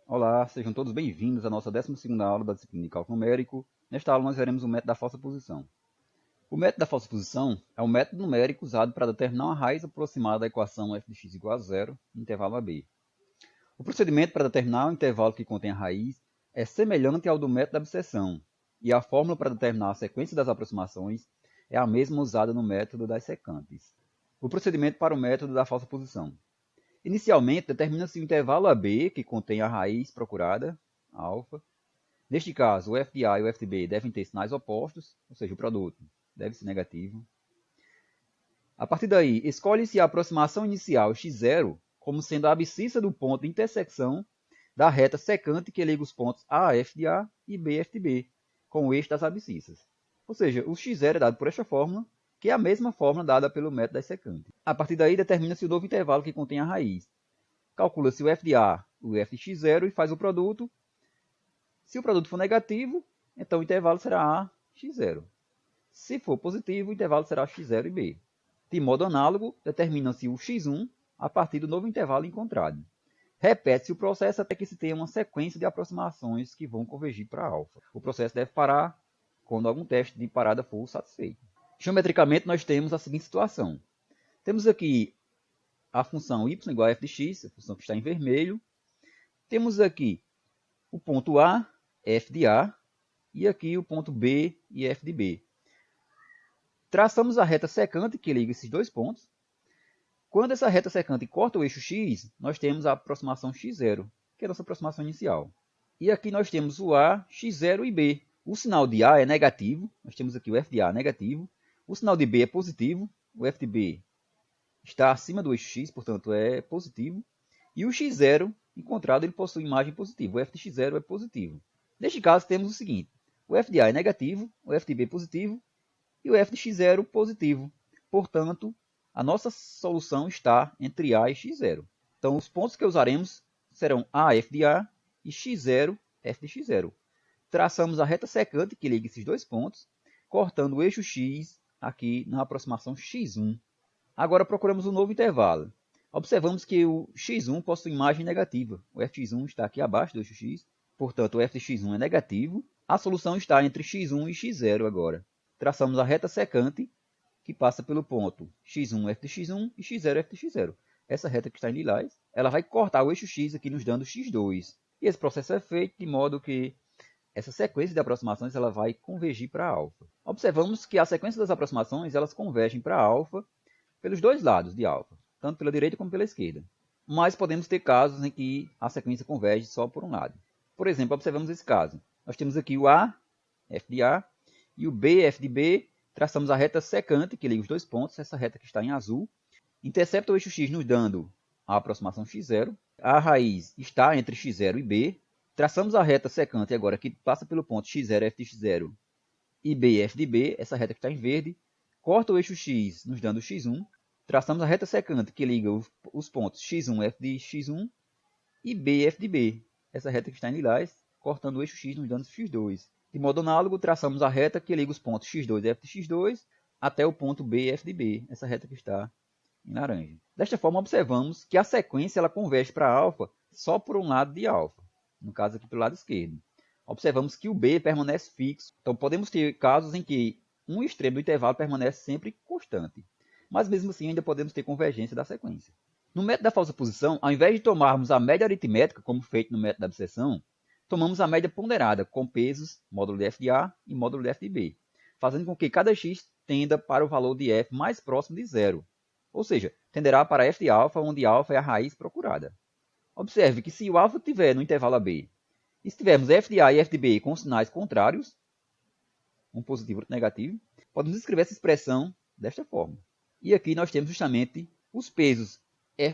Olá, sejam todos bem-vindos à nossa 12ª aula da disciplina de Cálculo Numérico. Nesta aula nós veremos o método da falsa posição. O método da falsa posição é um método numérico usado para determinar uma raiz aproximada da equação f de x igual a zero no intervalo AB. O procedimento para determinar o intervalo que contém a raiz é semelhante ao do método da abscissão, e a fórmula para determinar a sequência das aproximações é a mesma usada no método das secantes. O procedimento para o método da falsa posição. Inicialmente, determina-se o intervalo AB, que contém a raiz procurada, alfa. Neste caso, o f de A e o f de B devem ter sinais opostos, ou seja, o produto deve ser negativo. A partir daí, escolhe-se a aproximação inicial x0 como sendo a abscissa do ponto de intersecção da reta secante que liga os pontos AF de A e BF de B, com o eixo das abscissas. Ou seja, o x0 é dado por esta fórmula, que é a mesma fórmula dada pelo método das secantes. A partir daí, determina-se o novo intervalo que contém a raiz. Calcula-se o f de A e o f de x0 e faz o produto. Se o produto for negativo, então o intervalo será A, x0. Se for positivo, o intervalo será x0 e B. De modo análogo, determina-se o x1 a partir do novo intervalo encontrado. Repete-se o processo até que se tenha uma sequência de aproximações que vão convergir para alfa. O processo deve parar quando algum teste de parada for satisfeito. Geometricamente, nós temos a seguinte situação. Temos aqui a função y igual a f de x, a função que está em vermelho. Temos aqui o ponto A, f de A, e aqui o ponto B e f de B. Traçamos a reta secante que liga esses dois pontos. Quando essa reta secante corta o eixo x, nós temos a aproximação x0, que é a nossa aproximação inicial. E aqui nós temos o A, x0 e B. O sinal de A é negativo, nós temos aqui o f de A negativo. O sinal de B é positivo, o f de B está acima do eixo x, portanto é positivo. E o x0 encontrado ele possui imagem positiva, o f de x0 é positivo. Neste caso temos o seguinte, o f de A é negativo, o f de B é positivo e o f de x0 positivo. Portanto, a nossa solução está entre A e x0. Então, os pontos que usaremos serão A, f de A e x0, f de x0. Traçamos a reta secante que liga esses dois pontos, cortando o eixo x aqui na aproximação x1. Agora procuramos um novo intervalo. Observamos que o x1 possui imagem negativa. O fx1 está aqui abaixo do eixo x, portanto o f de x1 é negativo. A solução está entre x1 e x0 agora. Traçamos a reta secante que passa pelo ponto x1 f de x1 e x0 f de x0. Essa reta que está em lilás, ela vai cortar o eixo x aqui nos dando x2. E esse processo é feito de modo que essa sequência de aproximações ela vai convergir para alfa. Observamos que a sequência das aproximações elas convergem para alfa pelos dois lados de alfa, tanto pela direita como pela esquerda. Mas podemos ter casos em que a sequência converge só por um lado. Por exemplo, observamos esse caso. Nós temos aqui o A, f de A, e o B, f de B. Traçamos a reta secante, que liga os dois pontos, essa reta que está em azul. Intercepta o eixo x nos dando a aproximação x0. A raiz está entre x0 e B. Traçamos a reta secante agora, que passa pelo ponto x0, f de x0 e B, f de B, essa reta que está em verde. Corta o eixo x nos dando x1. Traçamos a reta secante que liga os pontos x1, f de x1 e B, f de B, essa reta que está em lilás, cortando o eixo x nos dando x2. De modo análogo, traçamos a reta que liga os pontos x2 e f de x2 até o ponto B, f de B, essa reta que está em laranja. Desta forma, observamos que a sequência ela converge para alfa só por um lado de alfa, no caso aqui pelo lado esquerdo. Observamos que o B permanece fixo, então podemos ter casos em que um extremo do intervalo permanece sempre constante. Mas mesmo assim ainda podemos ter convergência da sequência. No método da falsa posição, ao invés de tomarmos a média aritmética, como feito no método da abscissão, tomamos a média ponderada, com pesos módulo de f de A e módulo de f de B, fazendo com que cada x tenda para o valor de f mais próximo de zero. Ou seja, tenderá para f de alfa, onde alfa é a raiz procurada. Observe que se o alfa estiver no intervalo AB, e se tivermos f de A e f de B com sinais contrários, um positivo e outro negativo, podemos escrever essa expressão desta forma. E aqui nós temos justamente os pesos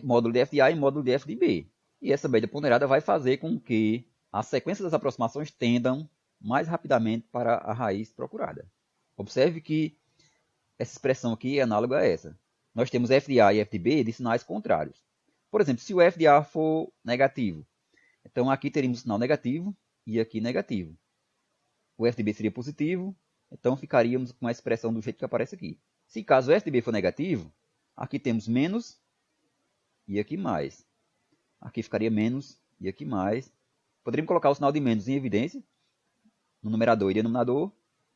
módulo de f de A e módulo de f de B. E essa média ponderada vai fazer com que a sequência das aproximações tendam mais rapidamente para a raiz procurada. Observe que essa expressão aqui é análoga a essa. Nós temos f de A e f de B de sinais contrários. Por exemplo, se o f de A for negativo, então aqui teríamos sinal negativo e aqui negativo. O f de B seria positivo, então ficaríamos com a expressão do jeito que aparece aqui. Se caso o f de B for negativo, aqui temos menos e aqui mais. Aqui ficaria menos e aqui mais. Poderíamos colocar o sinal de menos em evidência, no numerador e denominador,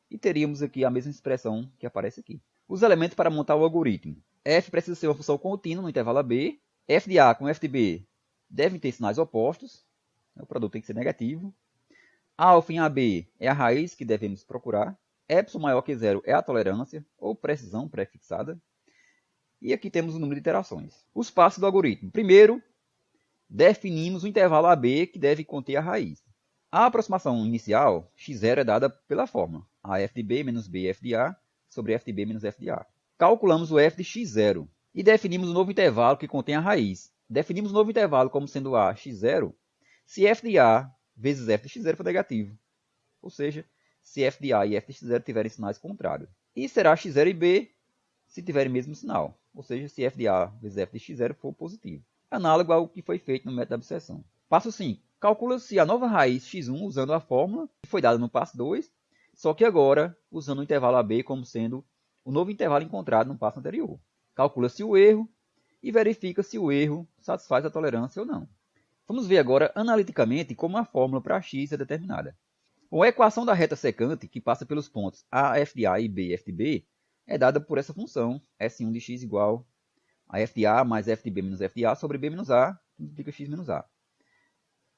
e teríamos aqui a mesma expressão que aparece aqui. Os elementos para montar o algoritmo. F precisa ser uma função contínua no intervalo AB. F de A com F de B devem ter sinais opostos. O produto tem que ser negativo. Alfa em AB é a raiz que devemos procurar. Epsilon maior que zero é a tolerância, ou precisão pré-fixada. E aqui temos o número de iterações. Os passos do algoritmo. Primeiro, definimos o intervalo AB que deve conter a raiz. A aproximação inicial, x0, é dada pela fórmula a f de b menos b f de a sobre f de b menos f de a. Calculamos o f de x0 e definimos o novo intervalo que contém a raiz. Definimos o novo intervalo como sendo a x0 se f de a vezes f de x0 for negativo. Ou seja, se f de a e f de x0 tiverem sinais contrários. E será x0 e b se tiverem o mesmo sinal. Ou seja, se f de a vezes f de x0 for positivo. Análogo ao que foi feito no método da abscissão. Passo 5. Calcula-se a nova raiz x1 usando a fórmula que foi dada no passo 2, só que agora usando o intervalo AB como sendo o novo intervalo encontrado no passo anterior. Calcula-se o erro e verifica se o erro satisfaz a tolerância ou não. Vamos ver agora analiticamente como a fórmula para x é determinada. Bom, a equação da reta secante, que passa pelos pontos a f de a e b f de b, é dada por essa função S1 de x igual a f de a mais f de b menos f de a sobre b menos a, que multiplica x menos a.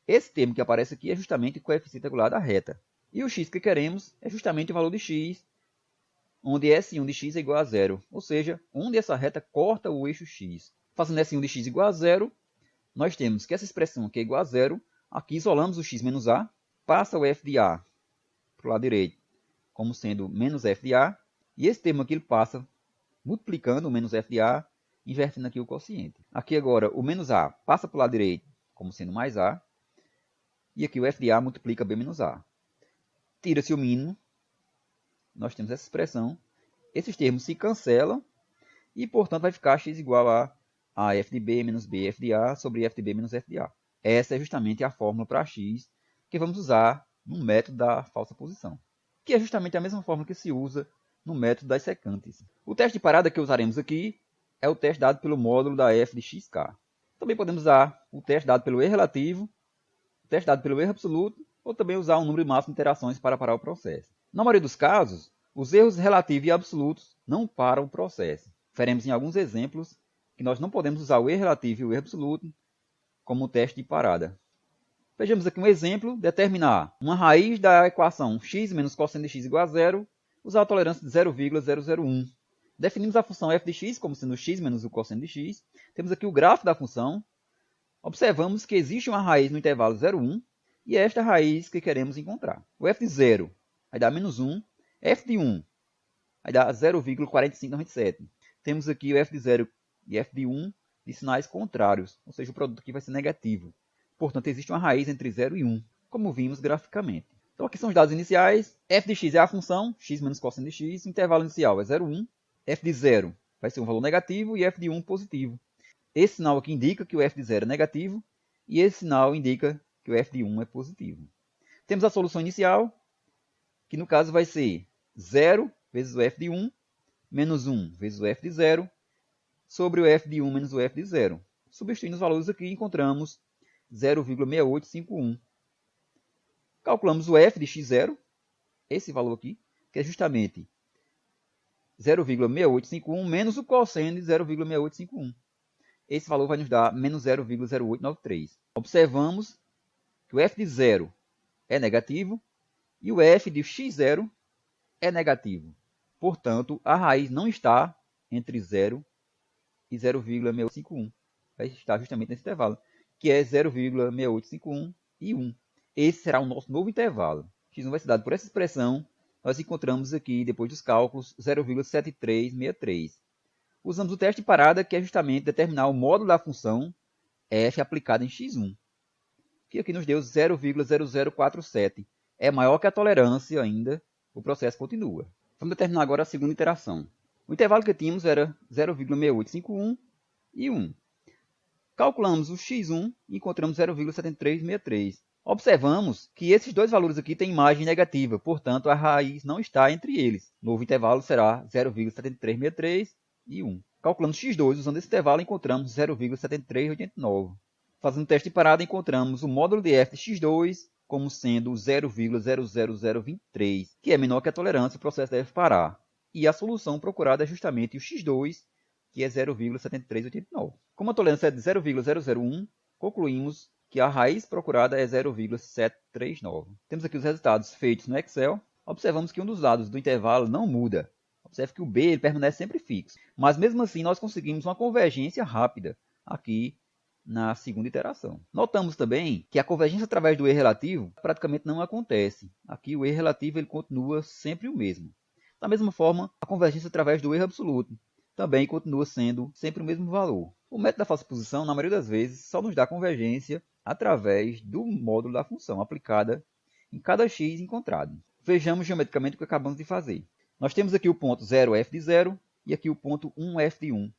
Esse termo que aparece aqui é justamente o coeficiente angular da reta. E o x que queremos é justamente o valor de x, onde S1 de x é igual a zero. Ou seja, onde essa reta corta o eixo x. Fazendo S1 de x igual a zero, nós temos que essa expressão aqui é igual a zero. Aqui isolamos o x menos a, passa o f de a para o lado direito como sendo menos f de a. E esse termo aqui ele passa multiplicando o menos f de a, invertendo aqui o quociente. Aqui agora o menos a passa para o lado direito como sendo mais a. E aqui o f de a multiplica b menos a. Tira-se o mínimo. Nós temos essa expressão. Esses termos se cancelam. E, portanto, vai ficar x igual a f de b menos b f de a sobre f de b menos f de a. Essa é justamente a fórmula para x que vamos usar no método da falsa posição. Que é justamente a mesma fórmula que se usa no método das secantes. O teste de parada que usaremos aqui é o teste dado pelo módulo da f de xk. Também podemos usar o teste dado pelo erro relativo, teste dado pelo erro absoluto, ou também usar um número máximo de iterações para parar o processo. Na maioria dos casos, os erros relativos e absolutos não param o processo. Veremos em alguns exemplos que nós não podemos usar o erro relativo e o erro absoluto como teste de parada. Vejamos aqui um exemplo: determinar uma raiz da equação x menos cosseno de x igual a zero, usar a tolerância de 0,001. Definimos a função f de x como sendo x menos o cosseno de x. Temos aqui o gráfico da função. Observamos que existe uma raiz no intervalo 0,1 e é esta raiz que queremos encontrar. O f de 0 vai dar menos 1, f de 1 vai dar 0,4597. Temos aqui o f de 0 e f de 1 de sinais contrários, ou seja, o produto aqui vai ser negativo. Portanto, existe uma raiz entre 0 e 1, como vimos graficamente. Então, aqui são os dados iniciais. F de x é a função, x menos cosseno de x. O intervalo inicial é 0,1. F de 0 vai ser um valor negativo e f de 1 positivo. Esse sinal aqui indica que o f de 0 é negativo e esse sinal indica que o f de 1 é positivo. Temos a solução inicial, que no caso vai ser 0 vezes o f de 1, menos 1 vezes o f de 0, sobre o f de 1 menos o f de 0. Substituindo os valores aqui, encontramos 0,6851. Calculamos o f de x0, esse valor aqui, que é justamente 0,6851 menos o cosseno de 0,6851. Esse valor vai nos dar menos 0,0893. Observamos que o f de 0 é negativo e o f de x0 é negativo. Portanto, a raiz não está entre 0 e 0,6851. Vai estar justamente nesse intervalo, que é 0,6851 e 1. Esse será o nosso novo intervalo. X1 vai ser dado por essa expressão. Nós encontramos aqui, depois dos cálculos, 0,7363. Usamos o teste de parada, que é justamente determinar o módulo da função f aplicada em x1, que aqui nos deu 0,0047. É maior que a tolerância ainda, o processo continua. Vamos determinar agora a segunda iteração. O intervalo que tínhamos era 0,6851 e 1. Calculamos o x1 e encontramos 0,7363. Observamos que esses dois valores aqui têm imagem negativa, portanto a raiz não está entre eles. O novo intervalo será 0,7363 e 1. Calculando x2, usando esse intervalo, encontramos 0,7389. Fazendo teste de parada, encontramos o módulo de f de x2 como sendo 0,00023, que é menor que a tolerância, o processo deve parar. E a solução procurada é justamente o x2, que é 0,7389. Como a tolerância é de 0,001, concluímos que a raiz procurada é 0,739. Temos aqui os resultados feitos no Excel. Observamos que um dos lados do intervalo não muda. Observe que o B ele permanece sempre fixo. Mas mesmo assim nós conseguimos uma convergência rápida aqui na segunda iteração. Notamos também que a convergência através do erro relativo praticamente não acontece. Aqui o erro relativo ele continua sempre o mesmo. Da mesma forma, a convergência através do erro absoluto também continua sendo sempre o mesmo valor. O método da falsa posição, na maioria das vezes, só nos dá convergência através do módulo da função aplicada em cada x encontrado. Vejamos geometricamente o que acabamos de fazer. Nós temos aqui o ponto 0f de 0 e aqui o ponto 1f de 1.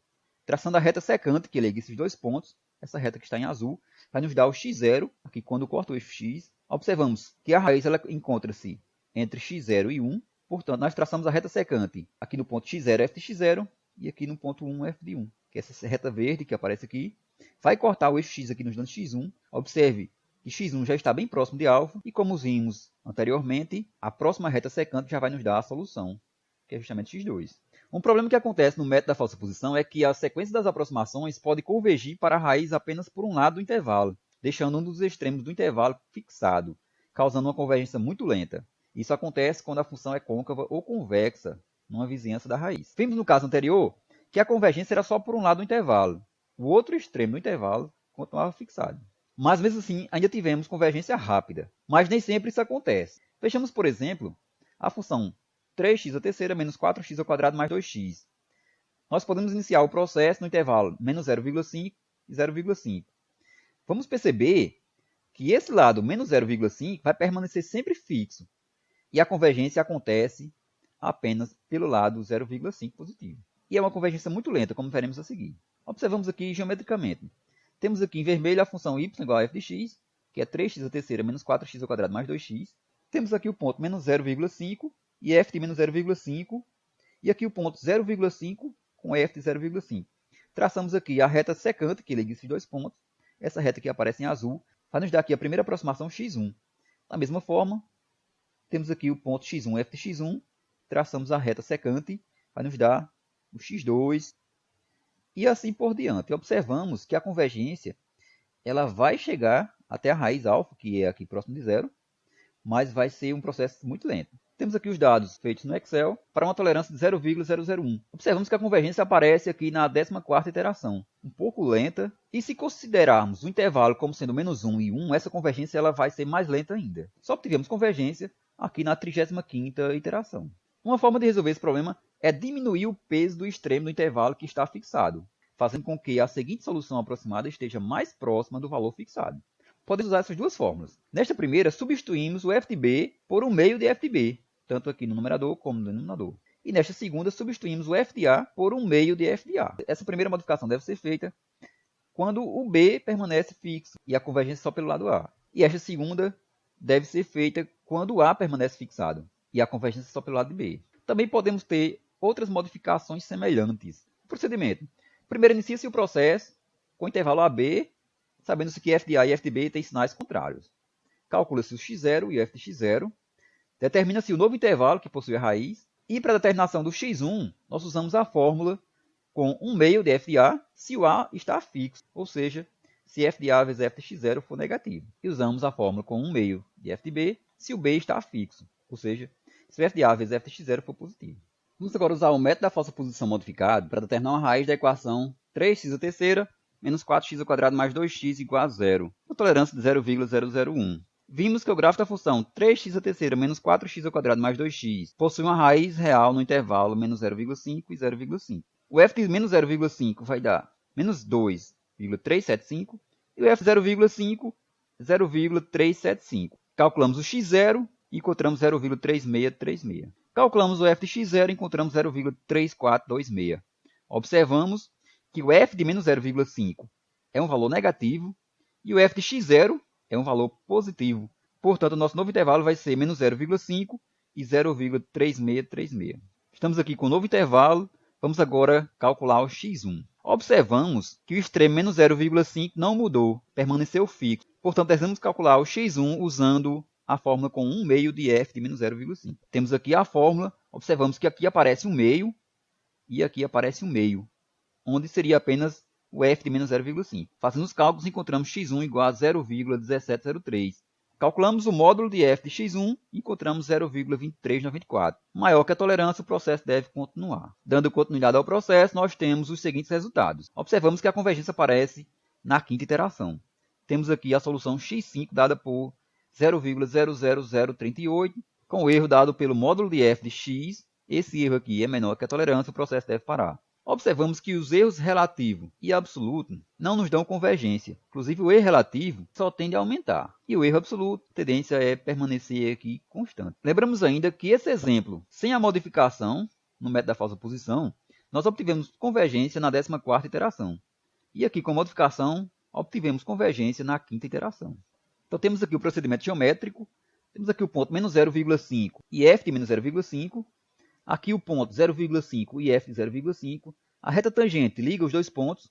Traçando a reta secante que liga esses dois pontos, essa reta que está em azul, vai nos dar o x0, aqui quando corta o eixo x. Observamos que a raiz encontra-se entre x0 e 1, portanto, nós traçamos a reta secante aqui no ponto x0, f de x0, e aqui no ponto 1, f de 1, que é essa reta verde que aparece aqui. Vai cortar o eixo x aqui nos dando x1. Observe que x1 já está bem próximo de alvo, e como vimos anteriormente, a próxima reta secante já vai nos dar a solução, que é justamente x2. Um problema que acontece no método da falsa posição é que a sequência das aproximações pode convergir para a raiz apenas por um lado do intervalo, deixando um dos extremos do intervalo fixado, causando uma convergência muito lenta. Isso acontece quando a função é côncava ou convexa numa vizinhança da raiz. Vimos no caso anterior que a convergência era só por um lado do intervalo. O outro extremo do intervalo continuava fixado. Mas mesmo assim, ainda tivemos convergência rápida. Mas nem sempre isso acontece. Vejamos, por exemplo, a função 3x à terceira menos 4x ao quadrado mais 2x. Nós podemos iniciar o processo no intervalo menos 0,5 e 0,5. Vamos perceber que esse lado menos 0,5 vai permanecer sempre fixo. E a convergência acontece apenas pelo lado 0,5 positivo. E é uma convergência muito lenta, como veremos a seguir. Observamos aqui geometricamente. Temos aqui em vermelho a função y igual a f de x, que é 3x à terceira menos 4x ao quadrado mais 2x. Temos aqui o ponto menos 0,5 e f de menos 0,5. E aqui o ponto 0,5 com f de 0,5. Traçamos aqui a reta secante que liga esses dois pontos. Essa reta que aparece em azul vai nos dar aqui a primeira aproximação x1. Da mesma forma, temos aqui o ponto x1, f de x1. Traçamos a reta secante, vai nos dar o x2 e assim por diante. Observamos que a convergência ela vai chegar até a raiz alfa, que é aqui próximo de zero, mas vai ser um processo muito lento. Temos aqui os dados feitos no Excel para uma tolerância de 0,001. Observamos que a convergência aparece aqui na 14ª iteração, um pouco lenta, e se considerarmos o intervalo como sendo menos 1 e 1, essa convergência ela vai ser mais lenta ainda. Só obtivemos convergência aqui na 35ª iteração. Uma forma de resolver esse problema é diminuir o peso do extremo do intervalo que está fixado, fazendo com que a seguinte solução aproximada esteja mais próxima do valor fixado. Podemos usar essas duas fórmulas. Nesta primeira, substituímos o f de b por um meio de f de b, tanto aqui no numerador como no denominador. E nesta segunda, substituímos o f de a por um meio de f de a. Essa primeira modificação deve ser feita quando o b permanece fixo e a convergência só pelo lado a. E esta segunda deve ser feita quando o a permanece fixado e a convergência só pelo lado de b. Também podemos ter outras modificações semelhantes. Procedimento. Primeiro, inicia-se o processo com o intervalo AB, sabendo-se que f de a e f de b têm sinais contrários. Calcula-se o x0 e o f de x0. Determina-se o novo intervalo que possui a raiz. E para a determinação do x1, nós usamos a fórmula com 1 meio de f de a se o a está fixo, ou seja, se f de a vezes f de x0 for negativo. E usamos a fórmula com 1 meio de f de b se o b está fixo, ou seja, se o f de a vezes f de x0 for positivo. Vamos agora usar o método da falsa posição modificado para determinar a raiz da equação 3x à terceira menos 4x ao quadrado mais 2x igual a zero, com tolerância de 0,001. Vimos que o gráfico da função 3x à terceira menos 4x ao quadrado mais 2x possui uma raiz real no intervalo menos 0,5 e 0,5. O f de menos 0,5 vai dar menos 2,375 e o f de 0,5, 0,375. Calculamos o x0 e encontramos 0,3636. Calculamos o f de x0 e encontramos 0,3426. Observamos que o f de menos 0,5 é um valor negativo e o f de x0 é um valor positivo. Portanto, o nosso novo intervalo vai ser menos 0,5 e 0,3636. Estamos aqui com o novo intervalo. Vamos agora calcular o x1. Observamos que o extremo menos 0,5 não mudou, permaneceu fixo. Portanto, devemos calcular o x1 usando a fórmula com 1 meio de f de menos 0,5. Temos aqui a fórmula, observamos que aqui aparece 1 meio e aqui aparece 1 meio, onde seria apenas o f de menos 0,5. Fazendo os cálculos, encontramos x1 igual a 0,1703. Calculamos o módulo de f de x1 e encontramos 0,2394. Maior que a tolerância, o processo deve continuar. Dando continuidade ao processo, nós temos os seguintes resultados. Observamos que a convergência aparece na quinta iteração. Temos aqui a solução x5 dada por 0,00038, com o erro dado pelo módulo de f de x. Esse erro aqui é menor que a tolerância, o processo deve parar. Observamos que os erros relativo e absoluto não nos dão convergência. Inclusive, o erro relativo só tende a aumentar. E o erro absoluto, a tendência é permanecer aqui constante. Lembramos ainda que esse exemplo, sem a modificação no método da falsa posição, nós obtivemos convergência na 14ª iteração. E aqui, com modificação, obtivemos convergência na 5ª iteração. Então, temos aqui o procedimento geométrico. Temos aqui o ponto menos 0,5 e f de menos 0,5. Aqui o ponto 0,5 e f de 0,5. A reta tangente liga os dois pontos,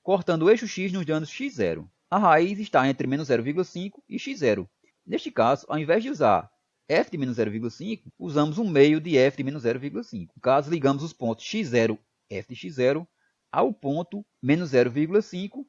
cortando o eixo x nos dando x0. A raiz está entre menos 0,5 e x0. Neste caso, ao invés de usar f de menos 0,5, usamos 1 meio de f de menos 0,5. No caso, ligamos os pontos x0, f de x0, ao ponto menos 0,5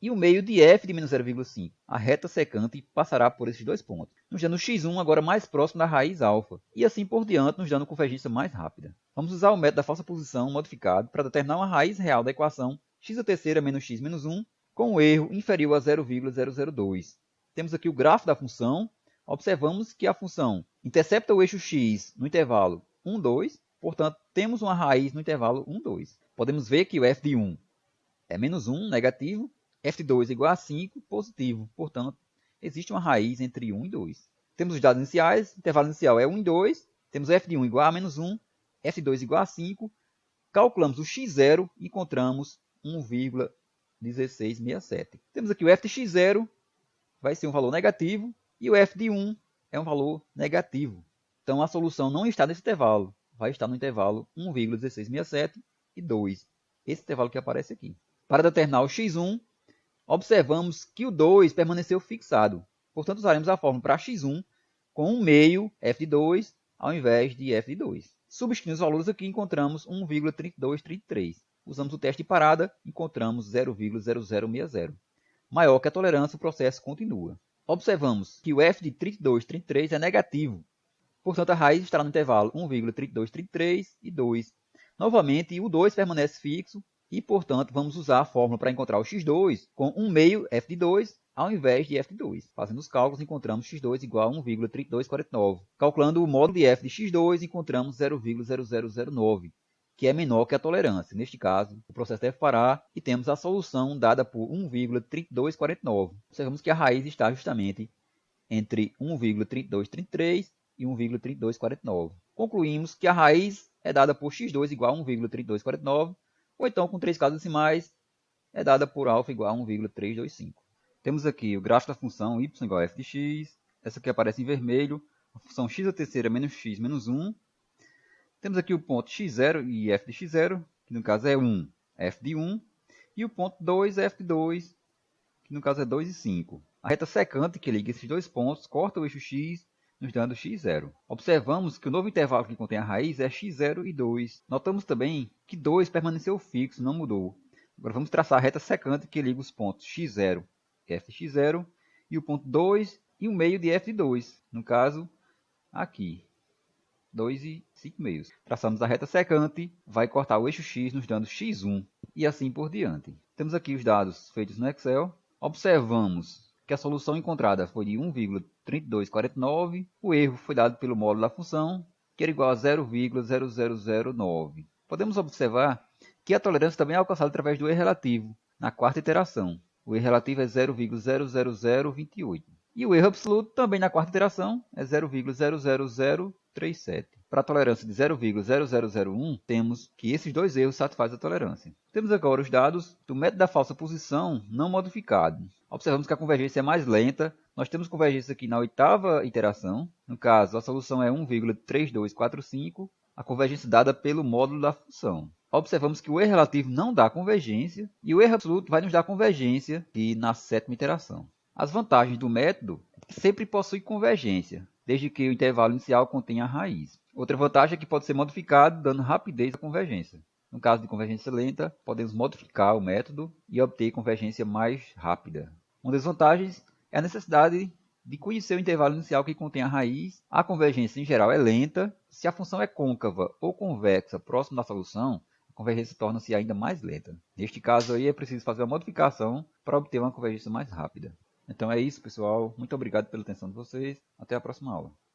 e o meio de f de menos 0,5. A reta secante passará por esses dois pontos, nos dando x1 agora mais próximo da raiz alfa, e assim por diante, nos dando convergência mais rápida. Vamos usar o método da falsa posição modificado para determinar uma raiz real da equação x² menos x menos 1 com o erro inferior a 0,002. Temos aqui o gráfico da função. Observamos que a função intercepta o eixo x no intervalo 1, 2, portanto, temos uma raiz no intervalo 1, 2. Podemos ver que o f de 1 é menos 1, negativo, f de 2 igual a 5, positivo. Portanto, existe uma raiz entre 1 e 2. Temos os dados iniciais, o intervalo inicial é 1 e 2, temos f de 1 igual a menos 1, f de 2 igual a 5, calculamos o x0 e encontramos 1,1667. Temos aqui o f de x0, vai ser um valor negativo, e o f de 1 é um valor negativo. Então, a solução não está nesse intervalo, vai estar no intervalo 1,1667 e 2. Esse intervalo que aparece aqui. Para determinar o x1, observamos que o 2 permaneceu fixado. Portanto, usaremos a fórmula para x1 com 1 meio f de 2 ao invés de f de 2. Substituindo os valores aqui, encontramos 1,3233. Usamos o teste de parada, encontramos 0,0060. Maior que a tolerância, o processo continua. Observamos que o f de 3233 é negativo. Portanto, a raiz estará no intervalo 1,3233 e 2. Novamente, o 2 permanece fixo. E, portanto, vamos usar a fórmula para encontrar o x2 com 1 meio f de 2 ao invés de f de 2. Fazendo os cálculos, encontramos x2 igual a 1,3249. Calculando o módulo de f de x2, encontramos 0,0009, que é menor que a tolerância. Neste caso, o processo deve parar e temos a solução dada por 1,3249. Observamos que a raiz está justamente entre 1,3233 e 1,3249. Concluímos que a raiz é dada por x2 igual a 1,3249, ou então, com 3 casas decimais, é dada por alfa igual a 1,325. Temos aqui o gráfico da função y igual a f de x. Essa aqui aparece em vermelho. A função x² menos x menos 1. Temos aqui o ponto x0 e f de x0, que no caso é 1, f de 1. E o ponto 2, f de 2, que no caso é 2 e 5. A reta secante que liga esses dois pontos corta o eixo x, nos dando x0. Observamos que o novo intervalo que contém a raiz é x0 e 2. Notamos também que 2 permaneceu fixo, não mudou. Agora vamos traçar a reta secante que liga os pontos x0 e f de x0 e o ponto 2 e o meio de f de 2. No caso, aqui, 2 e 5 meios. Traçamos a reta secante, vai cortar o eixo x, nos dando x1 e assim por diante. Temos aqui os dados feitos no Excel. Observamos que a solução encontrada foi de 1,3249. O erro foi dado pelo módulo da função, que era igual a 0,0009. Podemos observar que a tolerância também é alcançada através do erro relativo, na quarta iteração. O erro relativo é 0,00028. E o erro absoluto, também na quarta iteração, é 0,00037. Para a tolerância de 0,0001, temos que esses dois erros satisfazem a tolerância. Temos agora os dados do método da falsa posição não modificado. Observamos que a convergência é mais lenta. Nós temos convergência aqui na oitava iteração. No caso, a solução é 1,3245. a convergência dada pelo módulo da função. Observamos que o erro relativo não dá convergência e o erro absoluto vai nos dar convergência aqui na sétima iteração. As vantagens do método é que sempre possui convergência, desde que o intervalo inicial contenha a raiz. Outra vantagem é que pode ser modificado dando rapidez à convergência. No caso de convergência lenta, podemos modificar o método e obter convergência mais rápida. Uma das vantagens é a necessidade de conhecer o intervalo inicial que contém a raiz. A convergência em geral é lenta. Se a função é côncava ou convexa próximo da solução, a convergência torna-se ainda mais lenta. Neste caso aí é preciso fazer uma modificação para obter uma convergência mais rápida. Então é isso, pessoal. Muito obrigado pela atenção de vocês. Até a próxima aula.